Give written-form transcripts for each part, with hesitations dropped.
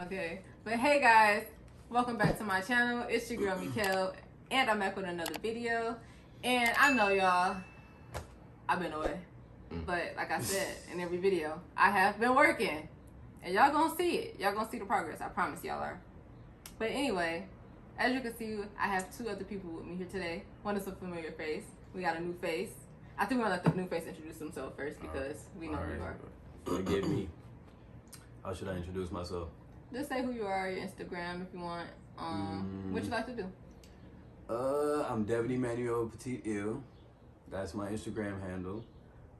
Okay, but hey guys, welcome back to my channel. It's your girl Mikkel, and I'm back with another video. And I know y'all, I've been away, but like I said in every video, I have been working, and y'all gonna see it. Y'all gonna see the progress. I promise y'all are. But anyway, as you can see, I have two other people with me here today. One is a familiar face. We got a new face. I think we're gonna let the new face introduce himself first because we know who you are. Forgive me. How should I introduce myself? Just say who you are, your Instagram if you want. What you like to do? I'm Devan Millennial Pt.1. That's my Instagram handle.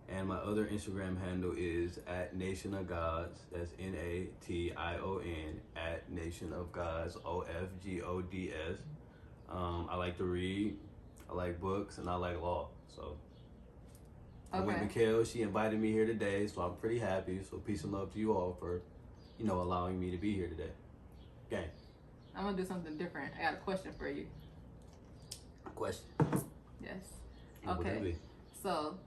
And my other Instagram handle is @NationOfGods. That's NATION @NationOfGods OFGODS. I like to read. I like books and I like law. So I'm with Mikkel. She invited me here today, so I'm pretty happy. So peace and love to you all for, allowing me to be here today. Gang. I'm gonna do something different. I got a question for you. Question. Yes. What would it Okay. be? So,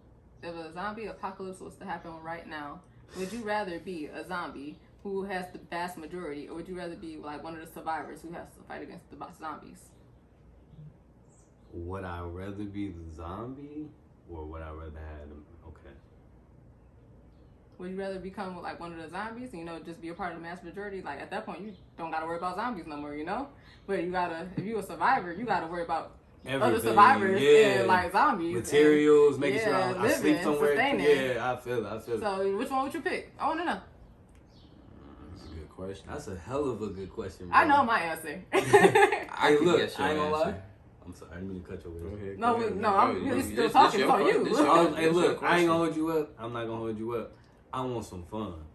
if a zombie apocalypse was to happen right now, would you rather be a zombie who has the vast majority, or would you rather be like one of the survivors who has to fight against the zombies? Would I rather be the zombie, or would I rather have them? Okay. Would you rather become like one of the zombies and, just be a part of the mass majority? Like at that point, you don't gotta worry about zombies no more, But you gotta, if you're a survivor, you gotta worry about other survivors and like zombies. Materials, making sure I sleep somewhere. Sustaining. Yeah, I feel it. So which one would you pick? I wanna know. That's a good question. That's a hell of a good question, bro. I know my answer. Hey, look, I ain't gonna lie. I'm sorry, I didn't mean to cut your way. I'm really still talking for you. Hey, look, I ain't gonna hold you up. I'm not gonna hold you up. I want some fun.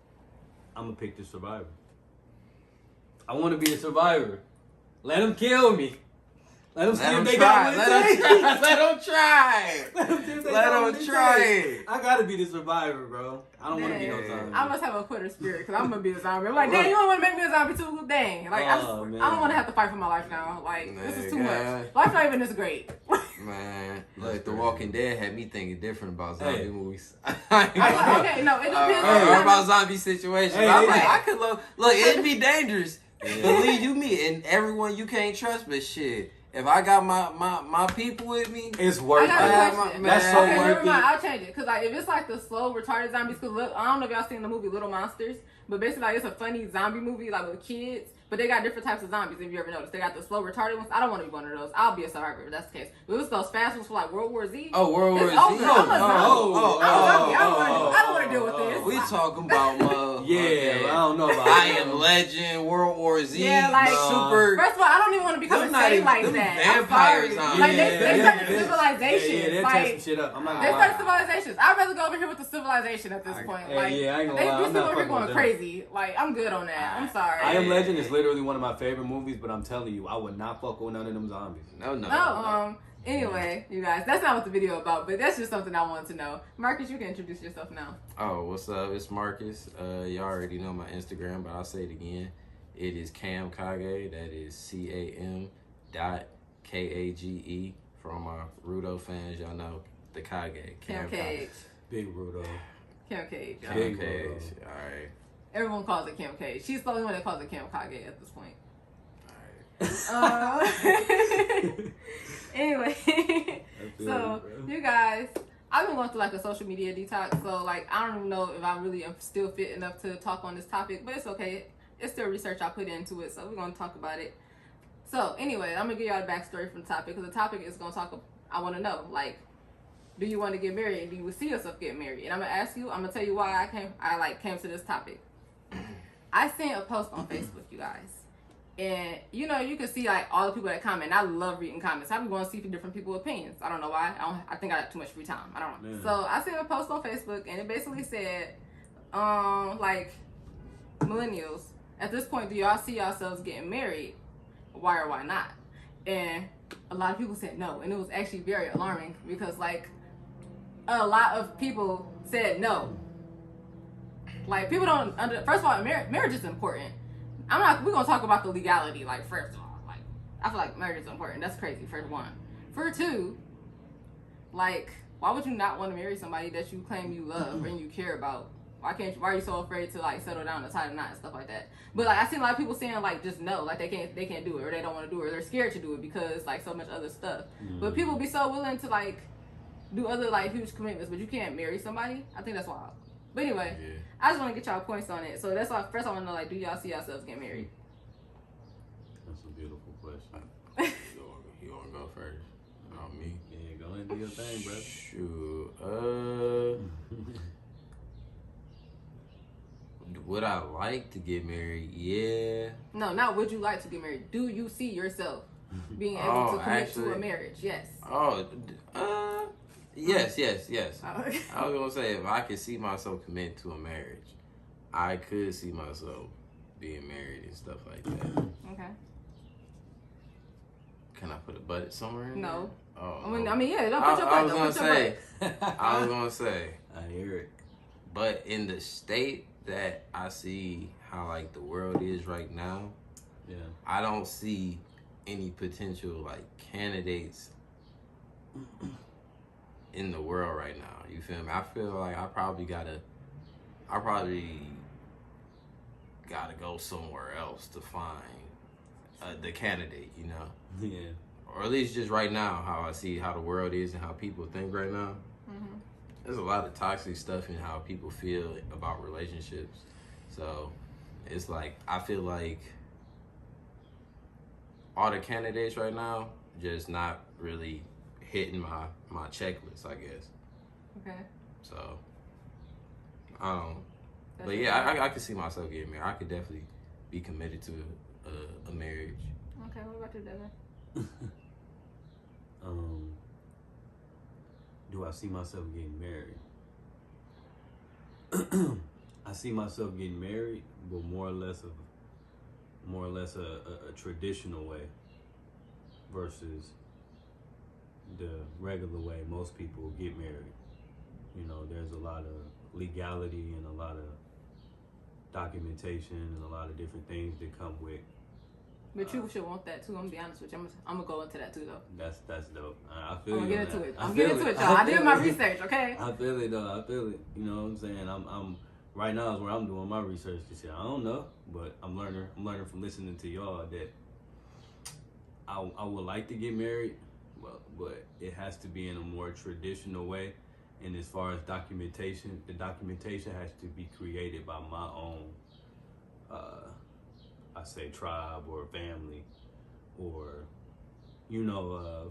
I'm gonna pick the survivor. I want to be the survivor. Let them kill me. Let them see if they got what it takes. Let them try. Let them try it. I gotta be the survivor, bro. I don't want to be no zombie. I must have a quitter spirit because I'm gonna be a zombie. I'm like, dang, you don't want to make me a zombie too? Dang. Like, I don't want to have to fight for my life now. Like, this is too much. Life's not even this great. Man, like The Walking Dead had me thinking different about zombie movies. Okay, no, it depends. Or about zombie situations. I'm like, I could look, it'd be dangerous. Believe you me, and everyone you can't trust, but shit. If I got my people with me, it's worth it. That's so worth never it. mind. I'll change it because if it's like the slow retarded zombies, because I don't know if y'all seen the movie Little Monsters, but basically like, it's a funny zombie movie like with kids. But they got different types of zombies, if you ever noticed. They got the slow retarded ones. I don't want to be one of those. I'll be a survivor if that's the case. But it was those fast ones for like World War Z. Oh, World War Z. I'm a zombie. I don't want to deal with this. We talking about I don't know about I Am Legend, World War Z. Yeah, like super. First of all, I don't even want to become a slave like that. Vampires. Like they started civilizations. Yeah, like some shit up. I'm not they started civilizations. I'd rather go over here with the civilization at this point. Like I ain't gonna they lie. do I'm still not over here fucking going with crazy. Like I'm good on that. I'm sorry. I Am Legend is literally one of my favorite movies, but I'm telling you, I would not fuck with none of them zombies. No. Anyway, you guys, that's not what the video about, but that's just something I wanted to know. Marques, you can introduce yourself now. Oh, what's up? It's Marques. Y'all already know my Instagram, but I'll say it again. It is Cam Kage. That is CAM.KAGE. For all my Rudo fans, y'all know the Kage. Cam Cage. Big Rudo. Cam Cage. Cam Cage. All right. Everyone calls it Cam Cage. She's the only one that calls it Cam Kage at this point. Anyway, so you guys, I've been going through like a social media detox, so like I don't even know if I really am still fit enough to talk on this topic, but it's okay. It's still research I put into it, so we're gonna talk about it. So anyway, I'm gonna give y'all the backstory from the topic because the topic is gonna talk. I want to know, like, do you want to get married and do you see yourself getting married? And I'm gonna ask you. I'm gonna tell you why I came to this topic. I seen a post on Facebook, you guys. And you can see like all the people that comment. I love reading comments. I'm going to see different people's opinions. I don't know why. I think I got too much free time. I don't know. Man. So I seen a post on Facebook and it basically said, like, millennials, at this point, do y'all see yourselves getting married? Why or why not? And a lot of people said no. And it was actually very alarming because like a lot of people said no. Like people don't first of all, marriage is important. We're gonna talk about the legality, like, first of all. Like, I feel like marriage is important. That's crazy, for one. For two, like, why would you not want to marry somebody that you claim you love and you care about? Why are you so afraid to like settle down and tie the knot and stuff like that? But like I seen a lot of people saying like just no, like they can't do it, or they don't want to do it, or they're scared to do it because like so much other stuff. But people be so willing to like do other like huge commitments, but you can't marry somebody. I think that's wild. But anyway, I just want to get y'all points on it. So that's why first I want to know, like, do y'all see yourselves getting married? That's a beautiful question. You want to go first? Not me. Yeah, go ahead and do your thing, bro. Shoot. Would I like to get married? Yeah. No, not would you like to get married. Do you see yourself being able to commit to a marriage? Yes. Yes. Oh, okay. I was gonna say, if I could see myself commit to a marriage, I could see myself being married and stuff like that. Okay. Can I put a butt somewhere in No. there? Oh, I mean, yeah, don't put your butt. I was gonna say. I hear it. But in the state that I see how like the world is right now, yeah, I don't see any potential like candidates in the world right now. You feel me? I feel like I probably gotta go somewhere else to find the candidate, you know? Yeah. Or at least just right now, how I see how the world is and how people think right now. Mm-hmm. There's a lot of toxic stuff in how people feel about relationships. So it's like, I feel like all the candidates right now just not really hitting my checklist, I guess. Okay. So, but yeah, I could see myself getting married. I could definitely be committed to a marriage. Okay, what about you, Devan? Do I see myself getting married? I see myself getting married, but more or less a traditional way versus the regular way most people get married. You know, there's a lot of legality and a lot of documentation and a lot of different things that come with. But you should want that too. I'm gonna be honest with you. I'm gonna go into that too, though. That's dope. I feel I'm gonna you. get into it. I'm getting into it, y'all. I did my research, okay? I feel it though. I feel it. You know what I'm saying? I'm right now is where I'm doing my research. This shit. I don't know, but I'm learning from listening to y'all that I would like to get married, but it has to be in a more traditional way. And as far as documentation, the documentation has to be created by my own, I say tribe or family, or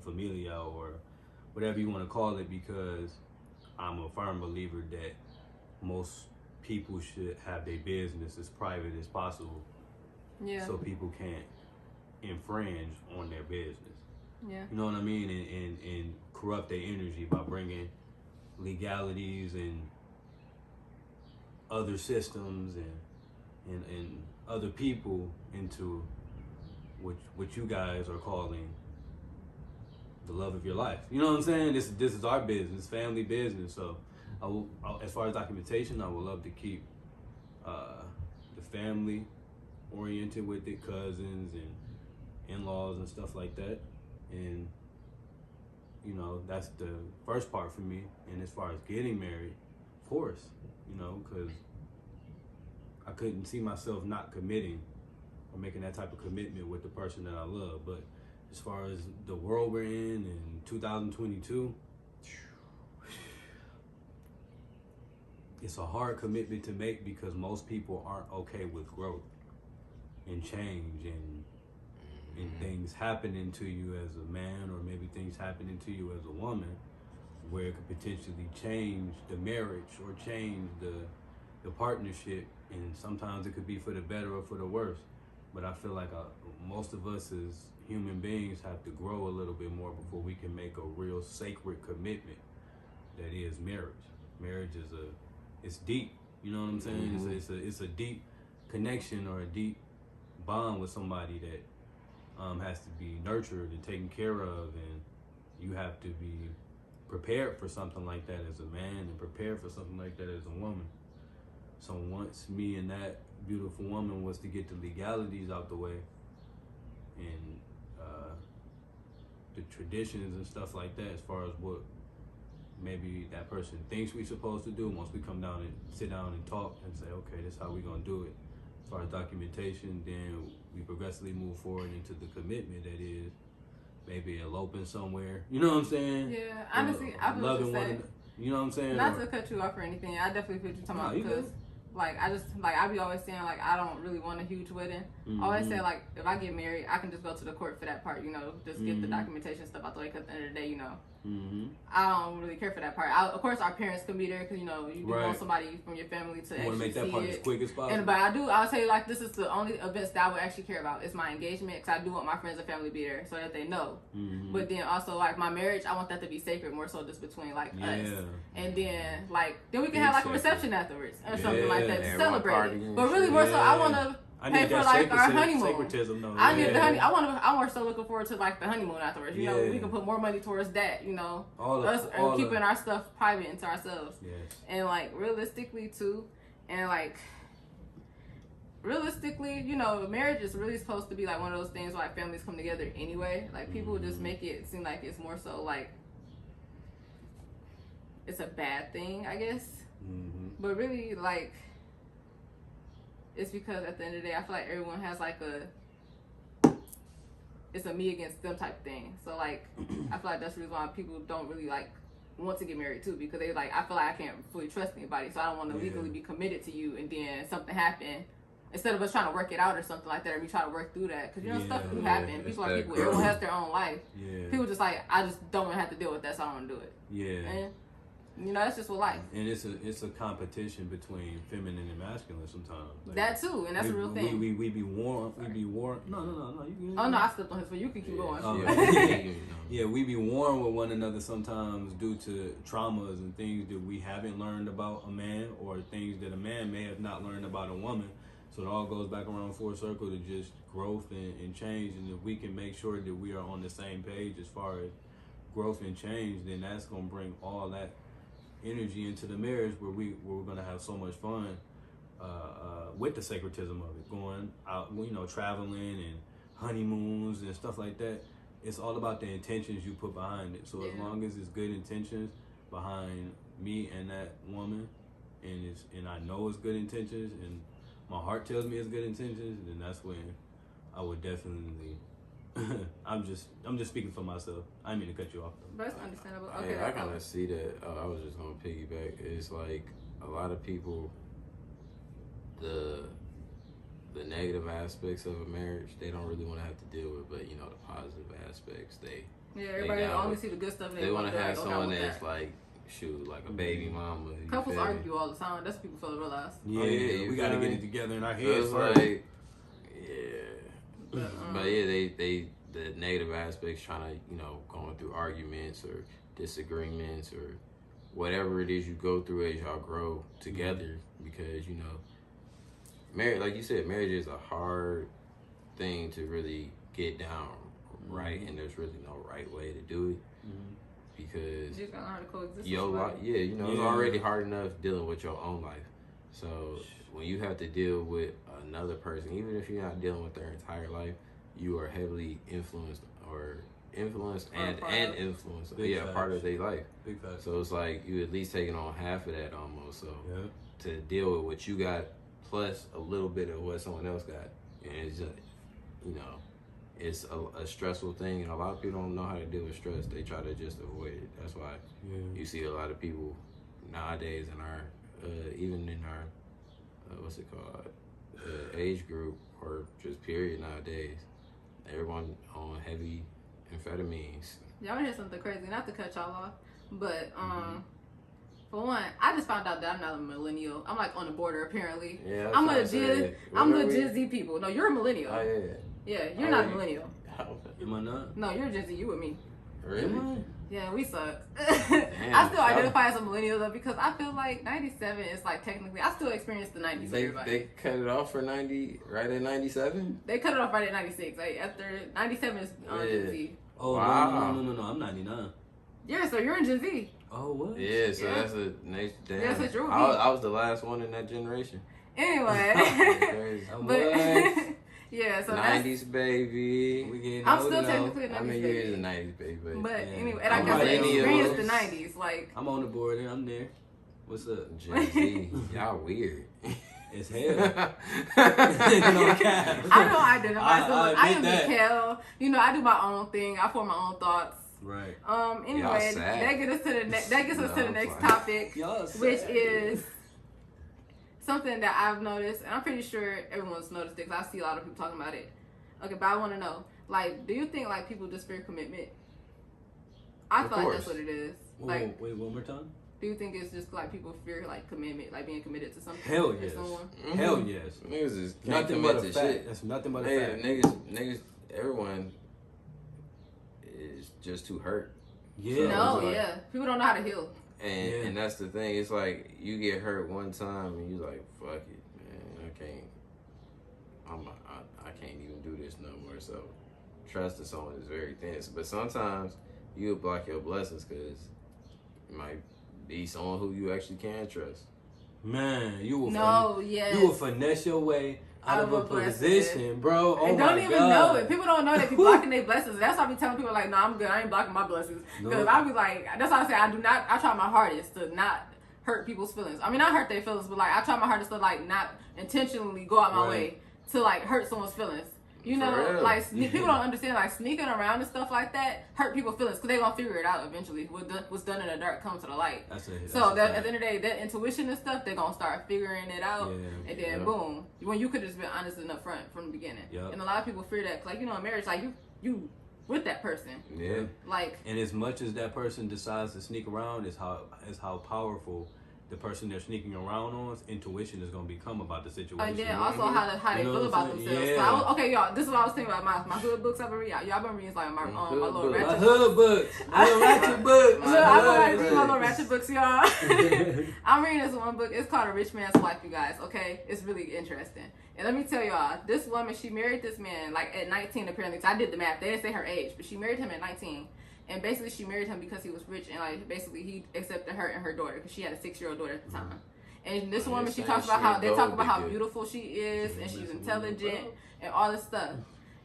familia or whatever you want to call it, because I'm a firm believer that most people should have their business as private as possible. Yeah. So people can't infringe on their business. Yeah. You know what I mean? And corrupt their energy by bringing legalities and other systems and other people into what you guys are calling the love of your life. You know what I'm saying? This is our business, family business. So as far as documentation, I would love to keep the family oriented with it, cousins and in-laws and stuff like that. And that's the first part for me. And as far as getting married, of course, because I couldn't see myself not committing or making that type of commitment with the person that I love. But as far as the world we're in 2022, it's a hard commitment to make because most people aren't okay with growth and change and things happening to you as a man, or maybe things happening to you as a woman, where it could potentially change the marriage or change the partnership. And sometimes it could be for the better or for the worse. But I feel like most of us as human beings have to grow a little bit more before we can make a real sacred commitment that is marriage. Marriage it's deep. You know what I'm saying? Mm-hmm. It's a deep connection or a deep bond with somebody that has to be nurtured and taken care of, and you have to be prepared for something like that as a man and prepared for something like that as a woman. So once me and that beautiful woman was to get the legalities out the way and the traditions and stuff like that, as far as what maybe that person thinks we're supposed to do. Once we come down and sit down and talk and say, okay, this is how we're going to do it. As far as documentation, then we progressively move forward into the commitment that is maybe eloping somewhere. You know what I'm saying? Yeah, honestly, I feel what you're saying. You know what I'm saying? Not to cut you off or anything. I definitely feel what you're talking about because, like, I be always saying, like, I don't really want a huge wedding. I always say, like, if I get married, I can just go to the court for that part, you know, just get the documentation stuff out the way because at the end of the day, you know, I don't really care for that part. Of course, our parents can be there because, you know, you do want somebody from your family to actually make that see part it. as quick as possible. But I'll tell you, like, this is the only events that I would actually care about. It's my engagement because I do want my friends and family to be there so that they know. But then also, like, my marriage, I want that to be sacred more so just between, like, us. And then, like, then we can have, like, a reception afterwards or something like that to celebrate it. But really more so, I want to pay for like our honeymoon. I need the honey. I'm more so looking forward to like the honeymoon afterwards. You know, we can put more money towards that. You know, us keeping our stuff private into ourselves. And like realistically too, and like realistically, you know, marriage is really supposed to be like one of those things where like families come together anyway. Like people just make it seem like it's more so like it's a bad thing, I guess. But really, like. It's because at the end of the day, I feel like everyone has like it's a me against them type thing. So like, I feel like that's the reason why people don't really like want to get married too, because they like, I feel like I can't fully trust anybody. So I don't want to legally be committed to you and then something happen. Instead of us trying to work it out or something like that, or we try to work through that. Because, you know, stuff do happen. People are people. Everyone has their own life. People just like, I just don't want to have to deal with that, so I don't want to do it. And, you know, that's just what life. And it's a competition between feminine and masculine sometimes. Like, that too, and that's a real thing. We be warm. No. Oh no, I stepped on his foot. You can keep going. We be warm with one another sometimes due to traumas and things that we haven't learned about a man, or things that a man may have not learned about a woman. So it all goes back around full circle to just growth and change. And if we can make sure that we are on the same page as far as growth and change, then that's gonna bring all that energy into the marriage where we're gonna have so much fun with the sacredism of it, going out, you know, traveling and honeymoons and stuff like that. It's all about the intentions you put behind it. So as long as it's good intentions behind me and that woman, and I know it's good intentions, and my heart tells me it's good intentions, then that's when I would definitely. I'm just speaking for myself. I didn't mean to cut you off though. That's understandable. Okay, I kind of see that. I was just gonna piggyback. It's like a lot of people, the negative aspects of a marriage, they don't really want to have to deal with. But you know, the positive aspects, everybody only see the good stuff. They want to have someone that's like, shoot, like a baby mama. Couples argue all the time. That's what people fail to realize. We gotta get it together in our heads. Like, but they the negative aspects, trying to, you know, going through arguments or disagreements or whatever it is you go through as y'all grow together, because, you know, marriage, like you said, marriage is a hard thing to really get down right, and there's really no right way to do it, because you just gotta learn to coexist. Your life, you know, it's already hard enough dealing with your own life. So when you have to deal with another person, even if you're not dealing with their entire life, you are heavily influenced and influenced. Part of their life. Big facts. So it's like you at least taking on half of that almost. So to deal with what you got plus a little bit of what someone else got, and it's just, you know, it's a stressful thing, and a lot of people don't know how to deal with stress. They try to just avoid it. That's why you see a lot of people nowadays in our even in our what's it called, age group, or just period nowadays, everyone on heavy amphetamines. Y'all wanna hear something crazy? Not to cut y'all off, but for one, I just found out that I'm not a millennial. I'm like on the border apparently. Yeah, I'm the Gen Z people. No, you're a millennial. Oh yeah. You're not a millennial. Am I not? No, you're Gen Z. You with me. Really? Yeah, we suck. I still identify as a millennial though, because I feel like 97 is like technically, I still experience the 90s. They cut it off for 90, right at 97? They cut it off right at 96. Like after 97 is Gen Z. Oh, wow. No, I'm 99. Yeah, so you're in Gen Z. Oh, what? Yeah, so that's a nice damn. Yeah, so you're I was the last one in that generation. Anyway. Crazy. But Yeah, so 90s baby. I'm still technically a 90s I mean, baby. you is a 90s baby. But yeah. anyway, and I guess I experienced the 90s. Like, I'm on the board and I'm there. What's up? Gen Z. Y'all weird. It's hell. I don't identify. I am Mikkel. You know, I do my own thing. I form my own thoughts. Right. Anyway, that gets us to the next topic, which is something that I've noticed, and I'm pretty sure everyone's noticed it because I see a lot of people talking about it. Okay, but I want to know, like, do you think like people just fear commitment? I feel like that's what it is. Like, wait, one more time. Do you think it's just like people fear like commitment, like being committed to something? Hell yes. Hell yes. Niggas is nothing but a fact. Shit. That's nothing but a fact. Niggas, everyone is just too hurt. Yeah. No, yeah. People don't know how to heal. And that's the thing. It's like you get hurt one time and you like, fuck it, man. I can't even do this no more. So trust in someone is very thin. But sometimes you block your blessings because it might be someone who you actually can trust. Man, you will you will finesse your way out of a position, bro. Oh, and don't even know it. People don't know they be blocking their blessings. That's why I be telling people like, no, I'm good. I ain't blocking my blessings. Because I be like, that's why I say I try my hardest to not hurt people's feelings. I mean, not hurt their feelings, but like I try my hardest to like not intentionally go out my way to like hurt someone's feelings. You know, like people don't understand, like sneaking around and stuff like that hurt people's feelings because they're gonna figure it out eventually. What's done in the dark comes to the light. At the end of the day, that intuition and stuff, they're gonna start figuring it out, and then boom, when you could just been honest and upfront from the beginning. And a lot of people fear that, like, you know, in marriage, like you with that person. Yeah. Like, and as much as that person decides to sneak around, is how powerful the person they're sneaking around on's intuition is going to become about the situation. And then also how they feel about themselves. Yeah. So okay, y'all, this is what I was thinking about my hood books I've been reading. Y'all been reading like my little ratchet books. My hood books. Little ratchet books. I'm reading my little ratchet books, y'all. I'm reading this one book. It's called A Rich Man's Wife, you guys. Okay, it's really interesting. And let me tell y'all, this woman, she married this man like at 19 apparently. So I did the math. They didn't say her age, but she married him at 19. And basically, she married him because he was rich, and like basically, he accepted her and her daughter because she had a 6-year-old daughter at the time. And this woman, she talks about how beautiful she is, and she's intelligent, and all this stuff.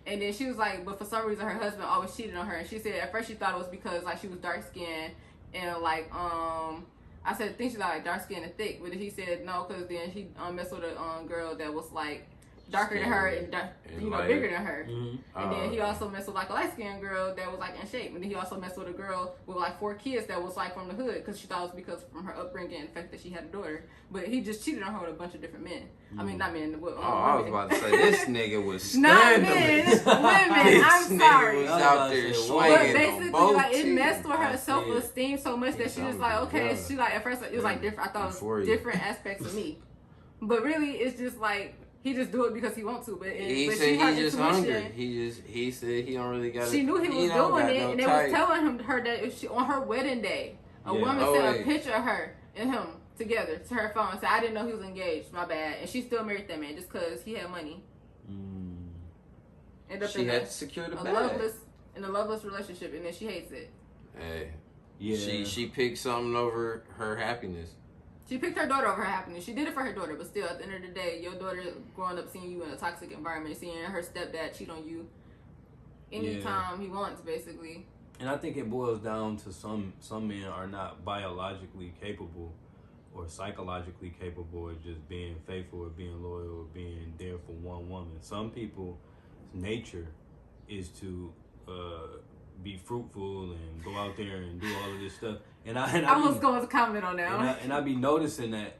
And then she was like, but for some reason, her husband always cheated on her. And she said at first she thought it was because like she was dark skinned and like I said, think she's like dark skinned and thick, but he said no, because then she messed with a girl that was like darker than her and bigger than her. And then he also messed with like a light skinned girl that was like in shape. And then he also messed with a girl with like 4 kids that was like from the hood because she thought it was because from her upbringing and the fact that she had a daughter. But he just cheated on her with a bunch of different men. I mean, not men. I was about to say this nigga was not men, women. I'm sorry. Was out there swinging. But basically, like it messed with her self-esteem so much that she was like, okay, she like at first it was like different. I thought it was different aspects of me, but really it's just like. He just do it because he wants to, but he said he just hungry. He said he don't really got. She knew he was doing it, and they was telling her that on her wedding day, a woman sent a picture of her and him together to her phone and said, "I didn't know he was engaged. My bad." And she still married that man just because he had money. She had to secure the bag. In a loveless relationship, and then she hates it. Hey, she picked something over her happiness. She picked her daughter over her happiness. She did it for her daughter, but still, at the end of the day, your daughter growing up seeing you in a toxic environment, seeing her stepdad cheat on you anytime he wants, basically. And I think it boils down to some men are not biologically capable or psychologically capable of just being faithful or being loyal or being there for one woman. Some people's nature is to be fruitful and go out there and do all of this stuff. And I was going to comment on that. And I be noticing that,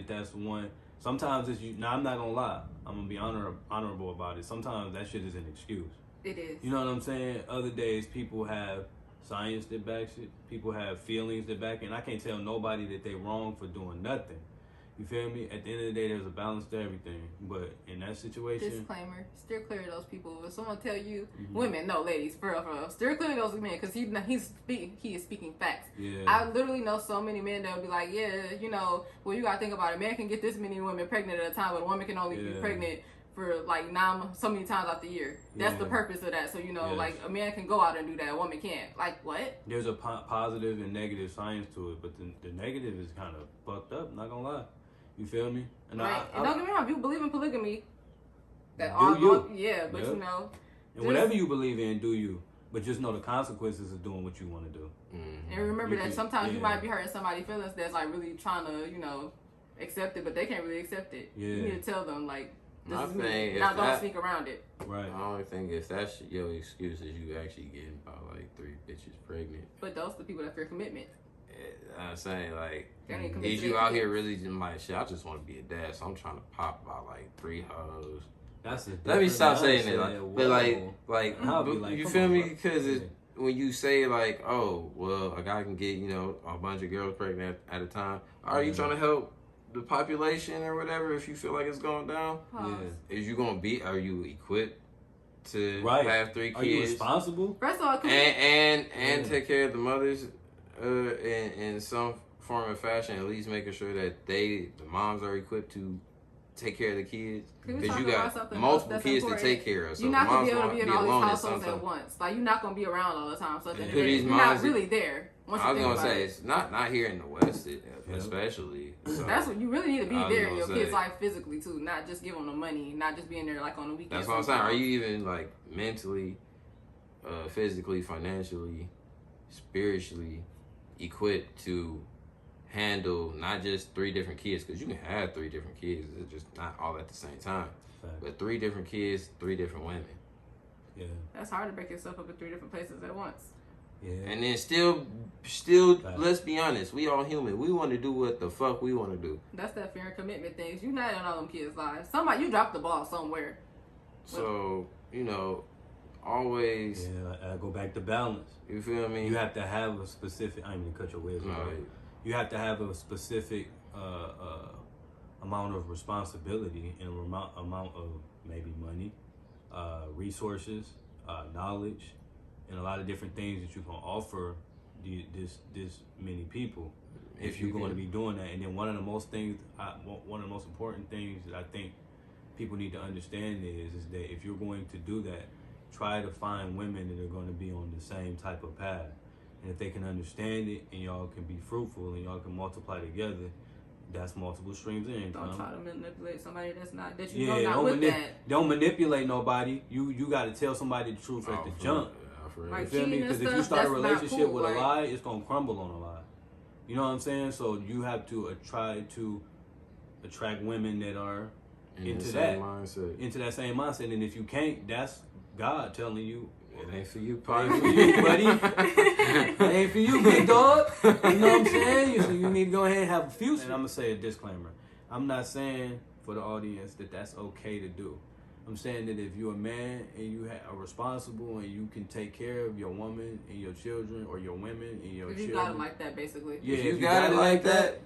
that's one. Sometimes it's you. Now I'm not gonna lie. I'm gonna be honorable about it. Sometimes that shit is an excuse. It is. You know what I'm saying? Other days people have science that backs it. People have feelings that back it. And I can't tell nobody that they wrong for doing nothing. You feel me? At the end of the day, there's a balance to everything. But in that situation... Disclaimer, steer clear of those people. If someone tell you... Women, no, ladies, for real. Steer clear of those men, because he is speaking facts. Yeah. I literally know so many men that will be like, yeah, you know, well, you got to think about it. A man can get this many women pregnant at a time, but a woman can only be pregnant for like so many times out the year. That's the purpose of that. So, you know, like a man can go out and do that. A woman can't. Like, what? There's a positive and negative science to it, but the negative is kind of fucked up, not going to lie. You feel me? And don't get me wrong, if you believe in polygamy, That do all you. Yeah, but you know. And whatever you believe in, do you. But just know the consequences of doing what you want to do. Mm-hmm. And remember that sometimes you might be hurting somebody's feelings that's like really trying to, you know, accept it, but they can't really accept it. Yeah. You need to tell them, like, this is me. Now don't sneak around it. Right. I only think if that's your excuse is you actually getting about like 3 bitches pregnant. But those are the people that fear commitment. I'm saying, like, is you out here really just like, shit, I just want to be a dad, so I'm trying to pop about like 3 hoes. Let me stop saying it. But you feel me? Because when you say like, oh, well, a guy can get, you know, a bunch of girls pregnant at a time, are you trying to help the population or whatever? If you feel like it's going down, are you equipped to have 3 kids? Are you responsible? First of all, and take care of the mothers in some form or fashion, at least making sure that the moms are equipped to take care of the kids, because you got multiple kids to take care of. So you're not gonna be able to be in all these households at once. Like, you're not gonna be around all the time. So you're not really there. I was gonna say it's not here in the West, especially. So that's what you really need to be there in your kids' life physically too, not just giving them money, not just being there like on the weekends. That's what I'm saying. Are you even like mentally, physically, financially, spiritually equipped to handle not just 3 different kids, because you can have 3 different kids, it's just not all at the same time. But 3 different kids, 3 different women. Yeah, that's hard to break yourself up in 3 different places at once. Yeah, and then still, let's be honest, we all human. We want to do what the fuck we want to do. That's that fear and commitment things. You not in all them kids' lives. You dropped the ball somewhere. So you know, always. Yeah, I go back to balance. You feel me? You have to have a specific. I didn't even cut your wheels. You have to have a specific amount of responsibility and amount of maybe money, resources, knowledge, and a lot of different things that you can offer this many people if you're going to be doing that. And then one of the most important things that I think people need to understand is that if you're going to do that, try to find women that are going to be on the same type of path. And if they can understand it and y'all can be fruitful and y'all can multiply together, that's multiple streams of income. Don't try to manipulate somebody not with that. Don't manipulate nobody. You got to tell somebody the truth at the jump. You feel me? Because if you start a relationship with a lie, it's going to crumble on a lie. You know what I'm saying? So you have to try to attract women that are into that same mindset. And if you can't, that's God telling you, it ain't for you, buddy. It ain't for you, big dog. You know what I'm saying? So you need to go ahead and have a future. And I'm going to say a disclaimer. I'm not saying for the audience that that's okay to do. I'm saying that if you're a man and you are responsible and you can take care of your woman and your children, or your women and your children. You got it like that, basically. Yeah, if you got it like that.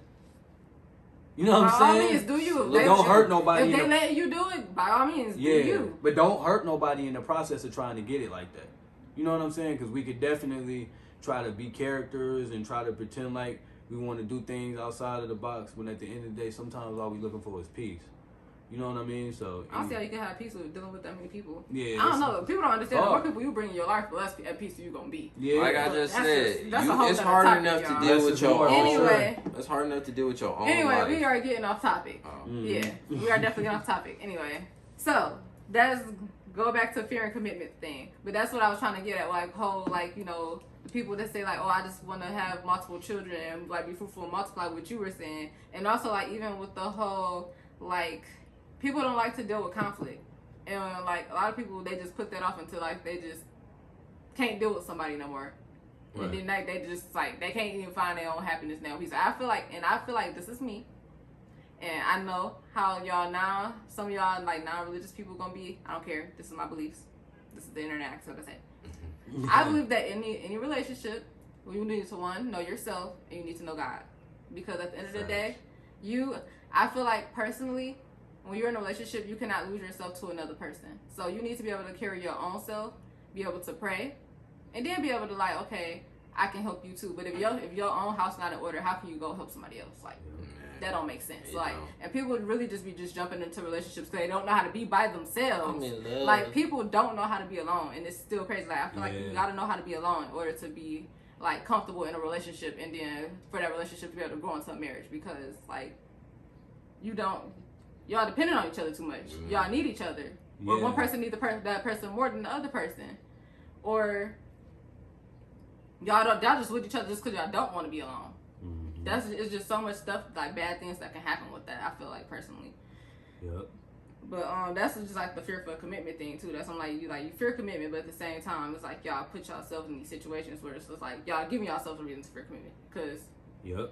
You know what I'm saying? By all means, do you. Don't hurt nobody. If they let you do it, by all means, do you. But don't hurt nobody in the process of trying to get it like that. You know what I'm saying? Because we could definitely try to be characters and try to pretend like we want to do things outside of the box, when at the end of the day, sometimes all we're looking for is peace. You know what I mean? So I don't see how you can have peace with dealing with that many people. Yeah, I don't know. People don't understand. The more people you bring in your life, the less at peace you gonna be. Yeah, like I just said, it's hard enough to deal with your own. Anyway, it's hard enough to deal with your own. Anyway, we are getting off topic. Yeah, we are definitely getting off topic. Anyway, so that's go back to fear and commitment thing. But that's what I was trying to get at. The people that say like, oh, I just want to have multiple children and like be fruitful and multiply, what you were saying, and also like even with the whole like. People don't like to deal with conflict, and like a lot of people, they just put that off until like they just can't deal with somebody no more, and then they just like they can't even find their own happiness now. I feel like this is me, and I know how y'all now. Some of y'all like non-religious people gonna be. I don't care. This is my beliefs. This is the internet. So that's it. I believe that any relationship, you need to know yourself and you need to know God, because at the end of the day, I feel like personally. When you're in a relationship, you cannot lose yourself to another person. So you need to be able to carry your own self, be able to pray, and then be able to like, okay, I can help you too. But if your own house not in order, how can you go help somebody else? Like, that don't make sense. Like, and people would really just be jumping into relationships because they don't know how to be by themselves. Like, people don't know how to be alone, and it's still crazy. Like, I feel like you gotta know how to be alone in order to be like comfortable in a relationship, and then for that relationship to be able to grow into a marriage, because like y'all depending on each other too much. Y'all need each other. or one person needs that person more than the other person, or y'all just with each other just because y'all don't want to be alone. Mm-hmm. It's just so much stuff, like bad things that can happen with that. I feel like personally. Yep. But that's just like the fear for commitment thing too. That's something you fear commitment, but at the same time, it's like y'all put yourself in these situations where it's just like y'all giving yourself a reason to fear commitment because yep,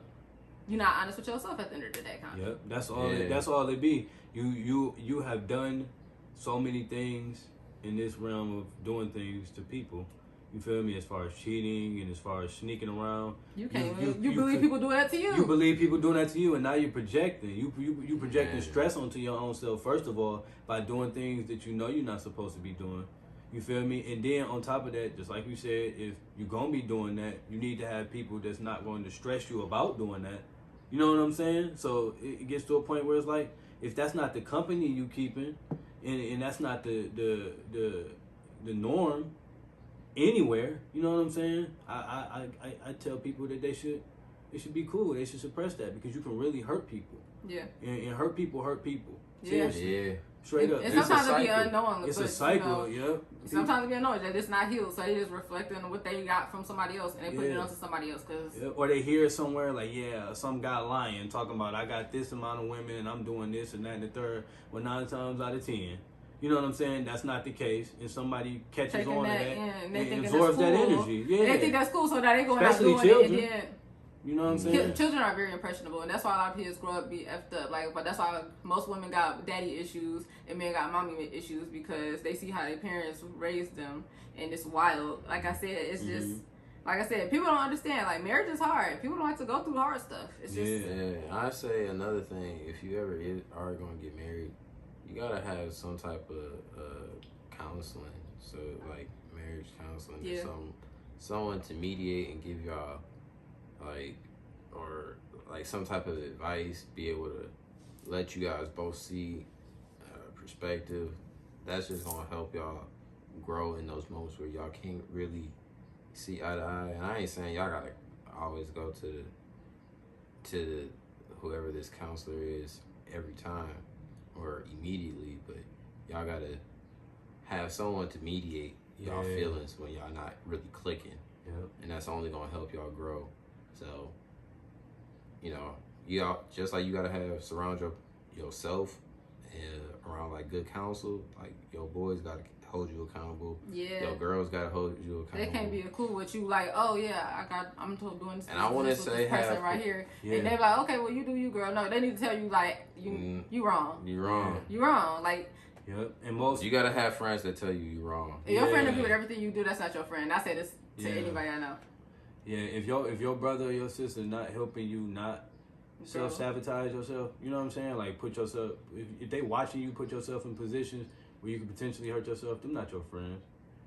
you're not honest with yourself at the end of the day. Kind of. Yep, that's all. That's all it be. You have done so many things in this realm of doing things to people. You feel me? As far as cheating and as far as sneaking around, you believe people do that to you. You believe people doing that to you, and now you're projecting. You projecting stress onto your own self. First of all, by doing things that you know you're not supposed to be doing. You feel me? And then on top of that, just like you said, if you're gonna be doing that, you need to have people that's not going to stress you about doing that. You know what I'm saying? So it gets to a point where it's like, if that's not the company you keeping, and that's not the norm anywhere, you know what I'm saying? I tell people that they should be cool. They should suppress that because you can really hurt people. Yeah. And hurt people hurt people. Yeah. Seriously. Yeah. Straight up. And sometimes it be unknowing. It's a cycle, yeah. Sometimes it be unknowing that it's not healed, so they just reflecting on what they got from somebody else and they put it onto somebody else. Or they hear it somewhere like, some guy lying, talking about I got this amount of women and I'm doing this and that and the third. Well, 9 times out of 10, you know what I'm saying? That's not the case, and somebody catches on to that and absorbs that energy. Yeah, and they think that's cool, so that they going especially out doing children. it, and then you know what I'm saying? Children are very impressionable, and that's why a lot of kids grow up be effed up. But that's why most women got daddy issues and men got mommy issues because they see how their parents raised them, and it's wild. Like I said, it's just like I said, people don't understand. Like marriage is hard. People don't like to go through hard stuff. It's just I say another thing: if you ever are going to get married, you gotta have some type of counseling. So like marriage counseling, or someone to mediate and give y'all like some type of advice, be able to let you guys both see perspective. That's just gonna help y'all grow in those moments where y'all can't really see eye to eye. And I ain't saying y'all gotta always go to whoever this counselor is every time or immediately, but y'all gotta have someone to mediate y'all feelings when y'all not really clicking. And that's only gonna help y'all grow. So, y'all just like you gotta surround yourself and around like good counsel. Like your boys gotta hold you accountable. Yeah. Your girls gotta hold you accountable. They can't be cool with you like, oh yeah, I'm doing this. And I want to say this person right here, and they're like, okay, well you do you, girl. No, they need to tell you like you wrong. You wrong. You wrong. Like. Yep. And most you gotta have friends that tell you wrong. If your friend agree with everything you do, that's not your friend. I say this to anybody I know. Yeah, if your brother or your sister not helping you not self-sabotage yourself, you know what I'm saying? Like put yourself, if they watching you put yourself in positions where you could potentially hurt yourself, them not your friends.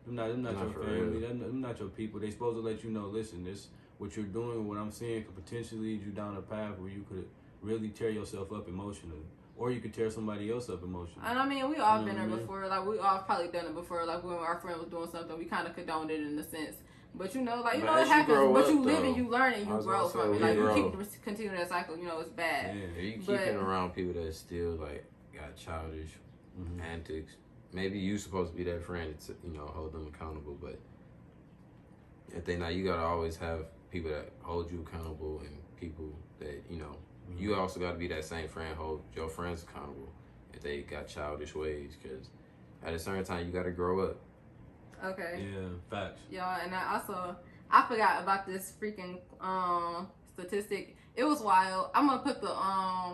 Them not your family. Them not your people. They supposed to let you know, listen, this what you're doing, what I'm seeing could potentially lead you down a path where you could really tear yourself up emotionally. Or you could tear somebody else up emotionally. And I mean, we all been there before. Like, we all probably done it before. Like, when our friend was doing something, we kind of condoned it in a sense. But, it happens. But you live and you learn and you grow from it. Like, you continue that cycle, it's bad. Yeah, if you keeping around people that still, like, got childish antics, maybe you supposed to be that friend to, hold them accountable. But if they not, you got to always have people that hold you accountable and people that, you also got to be that same friend, hold your friends accountable if they got childish ways, because at a certain time you got to grow up. Okay. Yeah, facts. Yeah, and I forgot about this freaking statistic. It was wild. I'm gonna put the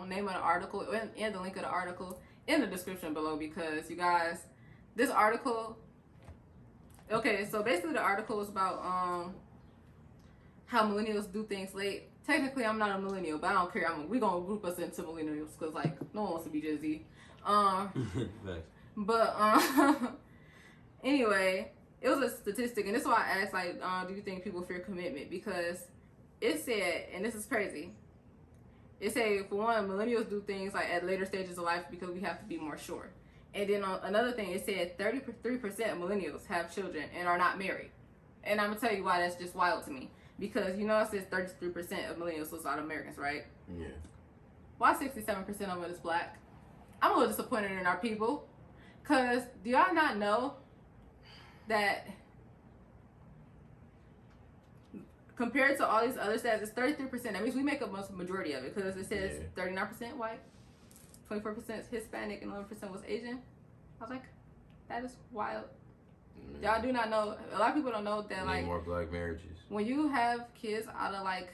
name of the article and the link of the article in the description below because you guys, this article. Okay, so basically the article was about how millennials do things late. Technically, I'm not a millennial, but I don't care. We're going to group us into millennials because, like, no one wants to be Gen Z. But, anyway, it was a statistic, and this is why I asked, like, do you think people fear commitment? Because it said, and this is crazy, it said, for one, millennials do things, like, at later stages of life because we have to be more sure. And then another thing, it said 33% of millennials have children and are not married. And I'm going to tell you why that's just wild to me. Because, it says 33% of millennials was out Americans, right? Yeah. Why 67% of it is black? I'm a little disappointed in our people. Because do y'all not know that compared to all these other stats, it's 33%. That means we make up most majority of it because it says 39% white, 24% Hispanic, and 11% was Asian. I was like, that is wild. Y'all do not know. A lot of people don't know that, like, more black marriages. When you have kids out of like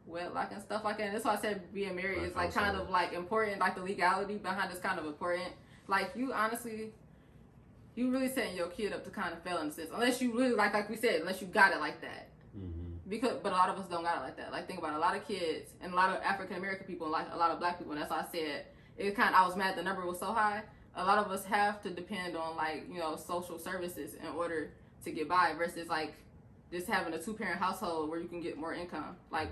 wedlock and stuff like that, and that's why I said being married is like kind of like important. Like the legality behind it's kind of important. Like you honestly, you really setting your kid up to kind of fail in a sense, unless you really like we said, unless you got it like that. But a lot of us don't got it like that. Like think about it, a lot of kids and a lot of African American people and like a lot of black people, and that's why I said it kind of, I was mad the number was so high. A lot of us have to depend on like, you know, social services in order to get by versus like just having a 2-parent household where you can get more income. Like,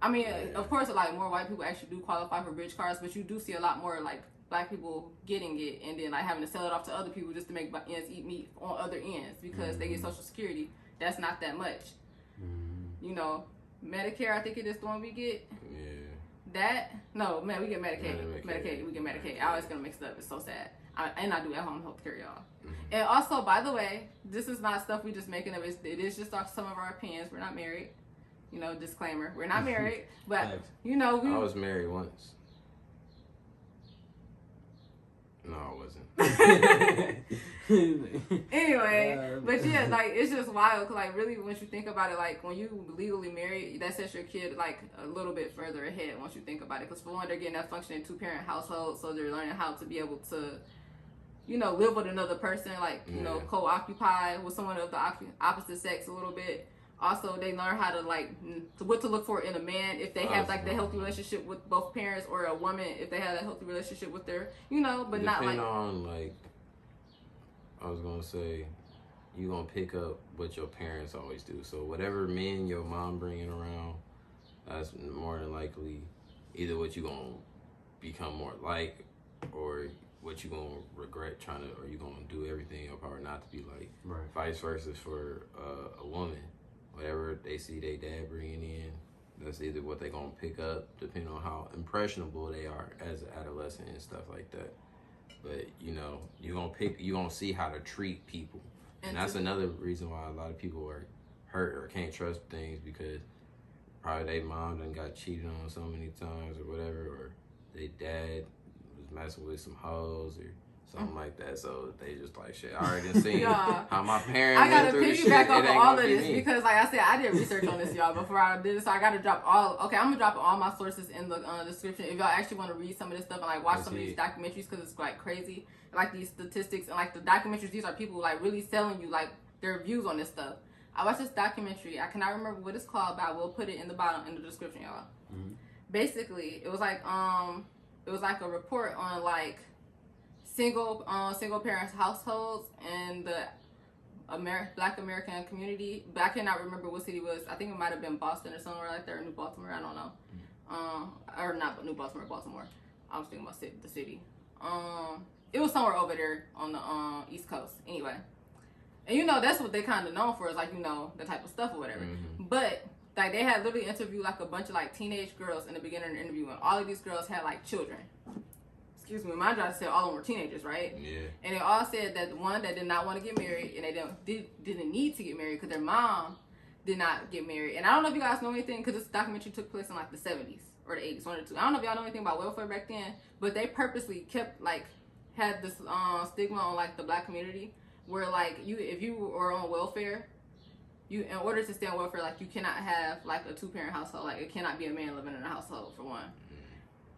I mean, of course, like more white people actually do qualify for bridge cards, but you do see a lot more like black people getting it and then like having to sell it off to other people just to make ends meet on other ends because they get Social Security. That's not that much. You know, Medicare, I think it is the one we get. That, no, man, we get Medicaid. Medicaid, we get Medicaid. I always gonna mix it up. It's so sad. And I do at-home health care, y'all. And also, by the way, this is not stuff we just making up. It is just some of our opinions. We're not married. You know, disclaimer. We're not married. But, you know, I was married once. No, I wasn't. Anyway, but yeah, like it's just wild because like really once you think about it, like when you legally married, that sets your kid like a little bit further ahead once you think about it, because for one, they're getting that functioning 2-parent household, so they're learning how to be able to, you know, live with another person, like, you know, co-occupy with someone of the opposite sex a little bit. Also, they learn how to like what to look for in a man if they have like the healthy relationship with both parents, or a woman if they have a healthy relationship with their, you know, but not like on like, I was gonna say, you gonna pick up what your parents always do. So whatever men your mom bringing around, that's more than likely either what you gonna become more like, or what you gonna regret trying to, or you gonna do everything in your power not to be like. Right. Vice versa for a woman. Whatever they see their dad bringing in, that's either what they gonna pick up, depending on how impressionable they are as an adolescent and stuff like that. But you know, you gonna see how to treat people, and that's another reason why a lot of people are hurt or can't trust things, because probably their mom done got cheated on so many times or whatever, or their dad was messing with some hoes or something like that. So they just like, shit, I already done seen how my parents. I gotta went through piggyback shit. off of all of this Me. because, like I said, I did research on this, y'all, before I did this. So I gotta drop all. Okay, I'm gonna drop all my sources in the description if y'all actually want to read some of this stuff and like watch some of these documentaries, because it's like crazy, like these statistics and like the documentaries. These are people like really selling you like their views on this stuff. I watched this documentary. I cannot remember what it's called, but I will put it in the bottom in the description, y'all. Basically, it was like a report on like single parents households in the Black American community, but I cannot remember what city it was. I think it might have been Boston or somewhere like that, or New Baltimore. I don't know. Or not New Baltimore, Baltimore. I was thinking about the city. It was somewhere over there on the East Coast. Anyway, and you know that's what they kind of known for, is like, you know, the type of stuff or whatever. But like they had literally interviewed like a bunch of like teenage girls in the beginning of the interview, and all of these girls had like children. Excuse me, my job said all of them were teenagers, right? Yeah. And they all said that one that did not want to get married, and they didn't need to get married because their mom did not get married. And I don't know if you guys know anything, because this documentary took place in like the 70s or the 80s, one or two. I don't know if y'all know anything about welfare back then, but they purposely kept like had this stigma on like the Black community, where like if you were on welfare, in order to stay on welfare, like you cannot have like a 2-parent household. Like it cannot be a man living in a household, for one.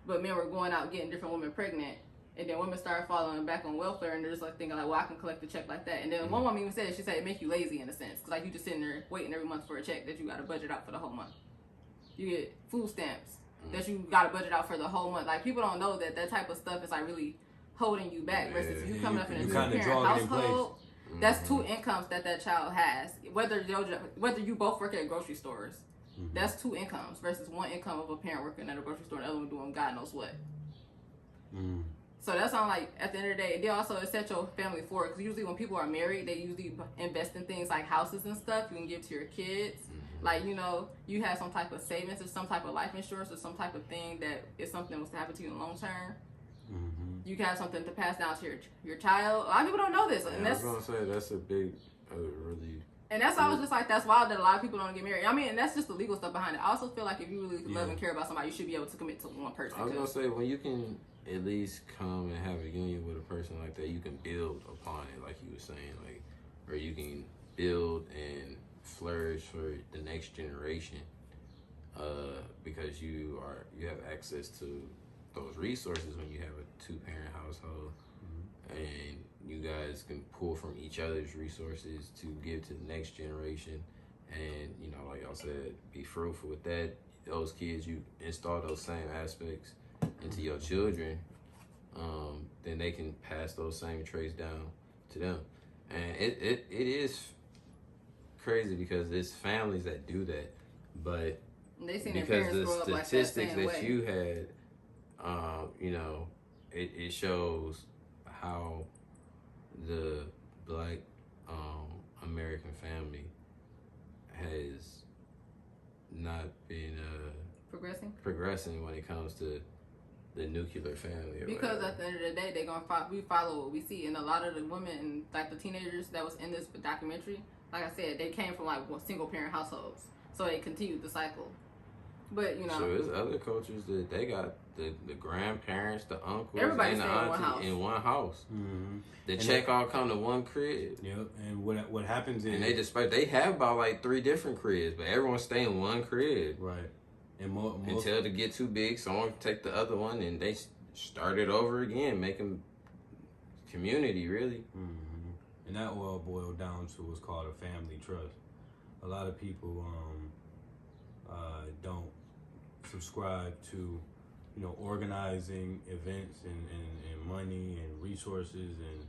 But men were going out getting different women pregnant, and then women started falling back on welfare, and they're just like thinking like, well, I can collect a check like that. And then one woman even said, she said it make you lazy in a sense, because like you just sitting there waiting every month for a check that you got to budget out for the whole month. You get food stamps that you got to budget out for the whole month. Like people don't know that type of stuff is like really holding you back, versus you coming up in a 2-parent household. That's 2 incomes that child has. Whether you both work at grocery stores, that's 2 incomes versus 1 income of a parent working at a grocery store and the other one doing God knows what. So that's on like at the end of the day. They also set your family forward, because usually when people are married, they usually invest in things like houses and stuff you can give to your kids. Like, you know, you have some type of savings or some type of life insurance or some type of thing that if something was to happen to you in the long term. you can have something to pass down to your child. A lot of people don't know this, and I was gonna say that's a big, really. And that's why I was just like, that's wild that a lot of people don't get married. I mean, and that's just the legal stuff behind it. I also feel like if you really love and care about somebody, you should be able to commit to one person. I was gonna say, when you can at least come and have a union with a person like that, you can build upon it, like you were saying, like, or you can build and flourish for the next generation, because you have access to those resources when you have a 2-parent household, and you guys can pull from each other's resources to give to the next generation, and you know, like y'all said, be fruitful with that. Those kids, you install those same aspects into your children, then they can pass those same traits down to them. And it is crazy because it's families that do that, but they seen because the statistics that that you had, you know, it shows how the Black American family has not been progressing when it comes to the nuclear family. Because at the end of the day, we follow what we see, and a lot of the women and like the teenagers that was in this documentary, like I said, they came from like single parent households, so they continued the cycle. But you know, so there's other cultures that they got the grandparents, the uncles, everybody and the auntie in one house. The check all come to one crib. Yep. And what happens is, and they have about like 3 different cribs, but everyone stay in one crib. Right. And until it get too big, someone take the other one and they start it over again, making community really. And that all boiled down to what's called a family trust. A lot of people don't subscribe to, you know, organizing events and money and resources, and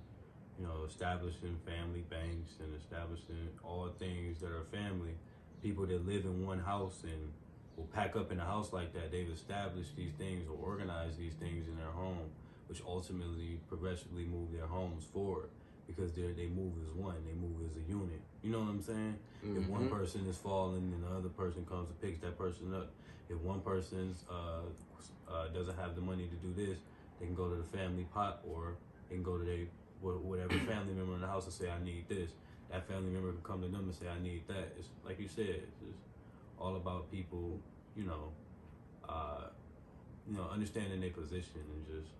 you know, establishing family banks and establishing all things that are family. People that live in one house and will pack up in a house like that, they've established these things or organized these things in their home, which ultimately progressively move their homes forward, because they move as one, they move as a unit. You know what I'm saying? If one person is falling, then the other person comes and picks that person up. If one person's doesn't have the money to do this, they can go to the family pot, or they can go to whatever family member in the house and say, I need this. That family member can come to them and say, I need that. It's like you said, it's just all about people, you know, understanding their position, and just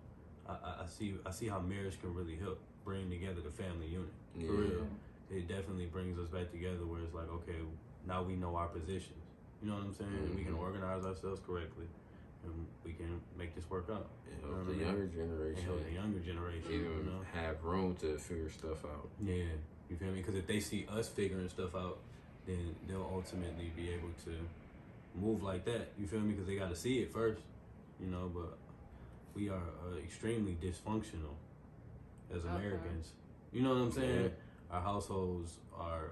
I see how marriage can really help bring together the family unit. Yeah. For real, it definitely brings us back together, where it's like, okay, now we know our positions. You know what I'm saying? And we can organize ourselves correctly, and we can make this work out. And help the younger generation. And help the younger generation. Even have room to figure stuff out. Yeah, you feel me? Because if they see us figuring stuff out, then they'll ultimately be able to move like that. You feel me? Because they got to see it first, you know. But we are extremely dysfunctional as Americans. You know what I'm saying? Yeah. Our households are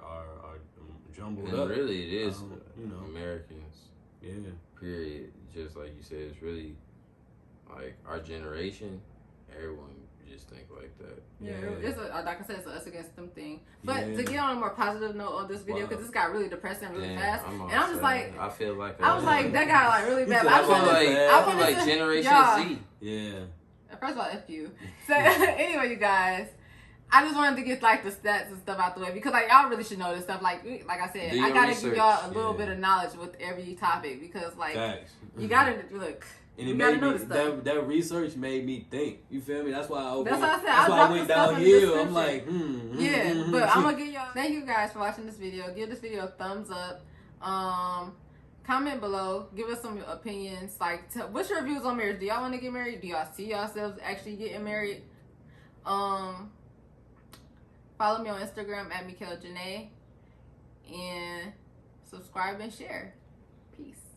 jumbled and up. Really, it is you know, Americans. Yeah. Period. Just like you said, it's really like our generation. Everyone just think like that. Yeah, it's like I said, it's an us against them thing. But to get on a more positive note on this video, because this got really depressing really fast, and I'm just like, I feel like I was like, that got like really bad. I feel like Generation Z. Yeah. First of all, F you. So anyway, you guys, I just wanted to get like the stats and stuff out the way, because like y'all really should know this stuff. Like I said, I gotta give y'all a little bit of knowledge with every topic, because like you gotta look. And it made me, that research made me think. You feel me? That's why I That's what I said. That's why I went downhill. I'm like, but I'm gonna give y'all. Thank you guys for watching this video. Give this video a thumbs up. Comment below. Give us some opinions. Like, what's your views on marriage? Do y'all want to get married? Do y'all see yourselves actually getting married? Follow me on Instagram at Mikhail Janae, and subscribe and share. Peace.